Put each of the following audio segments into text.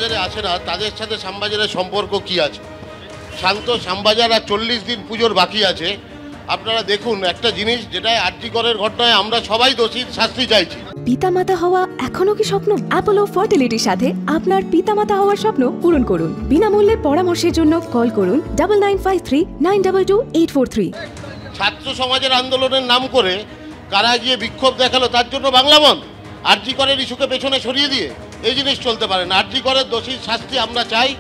শ্যামবাজারে আসে না তাদের সাথে শ্যামবাজারের সম্পর্ক কি আছে? শান্ত শ্যামবাজার আর 40 দিন পুজোর বাকি আছে। আপনারা দেখুন একটা জিনিস, যেটা আরজিকরের ঘটনায় আমরা সবাই দোষী, শাস্তি চাইছি। পিতামাতা হওয়া এখনো কি স্বপ্ন? অ্যাপোলো ফার্টিলিটির সাথে আপনার পিতামাতা হওয়ার স্বপ্ন পূরণ করুন। বিনামূল্যে পরামর্শের জন্য কল করুন 9953922843। ছাত্র সমাজের আন্দোলনের নাম করে কারা গিয়ে বিক্ষোভ দেখালো, তার জন্য বাংলা বন্ধ? আরজিকরের ইস্যুকে পেছনে সরিয়ে দিয়ে এই জিনিস চলতে পারে না। আরজিকরের দোষীর শাস্তি আমরা চাই,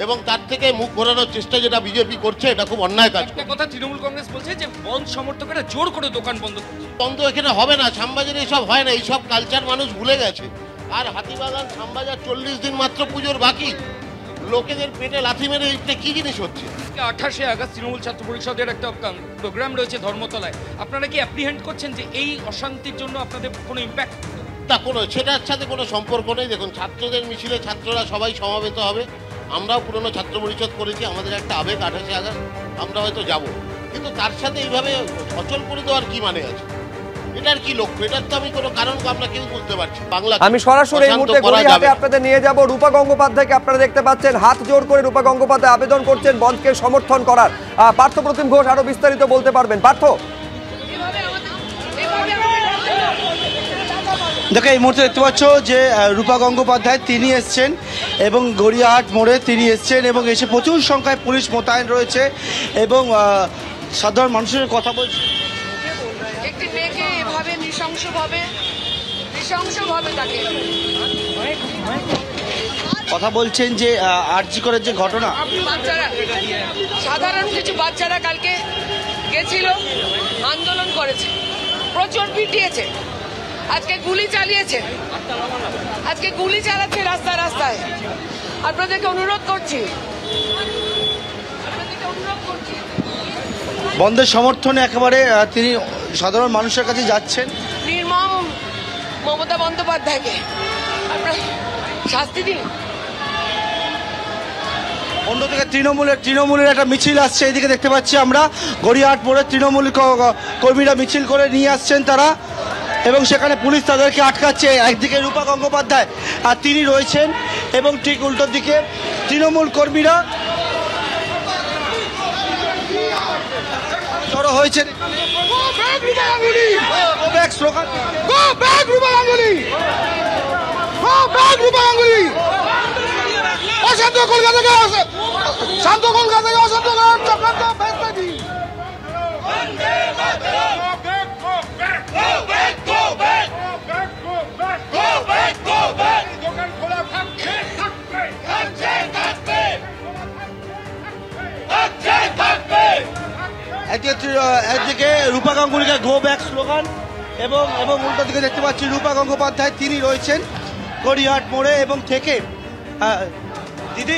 এবং তার থেকে মুখ ঘোরানোর চেষ্টা যেটা বিজেপি করছে, এটা খুব অন্যায় কাজ। একটা কথা তৃণমূল কংগ্রেস বলছে যে বন্ধ সমর্থকেরা জোর করে দোকান বন্ধ করছে। বন্ধ এখানে হবে না, শ্যামবাজারে এসব হয় না, এইসব কালচার মানুষ ভুলে গেছে। আর হাতিবাগান শ্যামবাজার 40 দিন মাত্র পুজোর বাকি, লোকেদের পেটে লাথি মেরে এইটা কি জিনিস হচ্ছে? 28শে আগস্ট তৃণমূল ছাত্র পরিষদের একটা প্রোগ্রাম রয়েছে ধর্মতলায়, আপনারা কি অ্যাপ্রিহেন্ড করছেন যে এই অশান্তির জন্য আপনাদের কোনো ইম্প্যাক্ট? তা সেটার সাথে কোনো সম্পর্ক নেই। দেখুন, ছাত্রদের মিছিলে ছাত্ররা সবাই সমাবেত হবে। আমরাও পুরনো ছাত্র পরিষদ করেছি, আমাদের একটা আবেগ 28শে আগস্ট, আমরা হয়তো যাব, কিন্তু তার সাথে এইভাবে অচল করে দেওয়ার কি মানে আছে? এটার কি লক্ষ্য? এটার তো আমি কোনো কারণ আমরা কেউ বুঝতে পারছি। বাংলা আমি সরাসরি এই মুহূর্তে গড়িয়াহাটে আপনাদের নিয়ে যাব। রূপা গঙ্গোপাধ্যায়কে আপনারা দেখতে পাচ্ছেন, হাত জোর করে রূপা গঙ্গোপাধ্যায় আবেদন করছেন বন্ধকে সমর্থন করার। পার্থ প্রতিম ঘোষ আরো বিস্তারিত বলতে পারবেন। পার্থ, দেখো এই মুহূর্তে দেখতে পাচ্ছ যে রূপা গঙ্গোপাধ্যায় তিনি এসছেন এবং গড়িয়াহাট মোড়ে তিনি এসছেন এবং এসে প্রচুর সংখ্যায় পুলিশ মোতায়েন রয়েছে এবং সাধারণ মানুষের কথা বলছে। একটি মেয়েকে এভাবে নৃশংসভাবে তাকে কথা বলছেন যে আরজিকরের যে ঘটনা, বাচ্চারা, সাধারণ কিছু বাচ্চারা কালকে গেছিল, আন্দোলন করেছে, প্রচুর পিটিয়েছে, আজকে গুলি চালিয়েছে, আজকে গুলি চালাচ্ছে রাস্তায় রাস্তায়। আপনাদেরকে অনুরোধ করছি বন্ধের সমর্থনে একেবারে তিনি সাধারণ মানুষের কাছে যাচ্ছেন। নির্মম মমতা বন্দ্যোপাধ্যায়কে আপনারা শাস্তি দিন। অন্যদিকে তৃণমূলের একটা মিছিল আসছে, এইদিকে দেখতে পাচ্ছি আমরা গড়িয়াহাট মোড়ে তৃণমূল কর্মীরা মিছিল করে নিয়ে আসছেন তারা, এবং সেখানে পুলিশ তাদেরকে আটকাচ্ছে। একদিকে রূপা গঙ্গোপাধ্যায় আর তিনি রয়েছেন, এবং ঠিক উল্টো দিকে তৃণমূল কর্মীরা জড়ো হয়েছেন। একদিকে রূপা গাঙ্গুলিকে গো ব্যাক স্লোগান, এবং উল্টো দিকে দেখতে পাচ্ছি রূপা গঙ্গোপাধ্যায় তিনি রয়েছেন গড়িয়াহাট মোড়ে এবং থেকে দিদি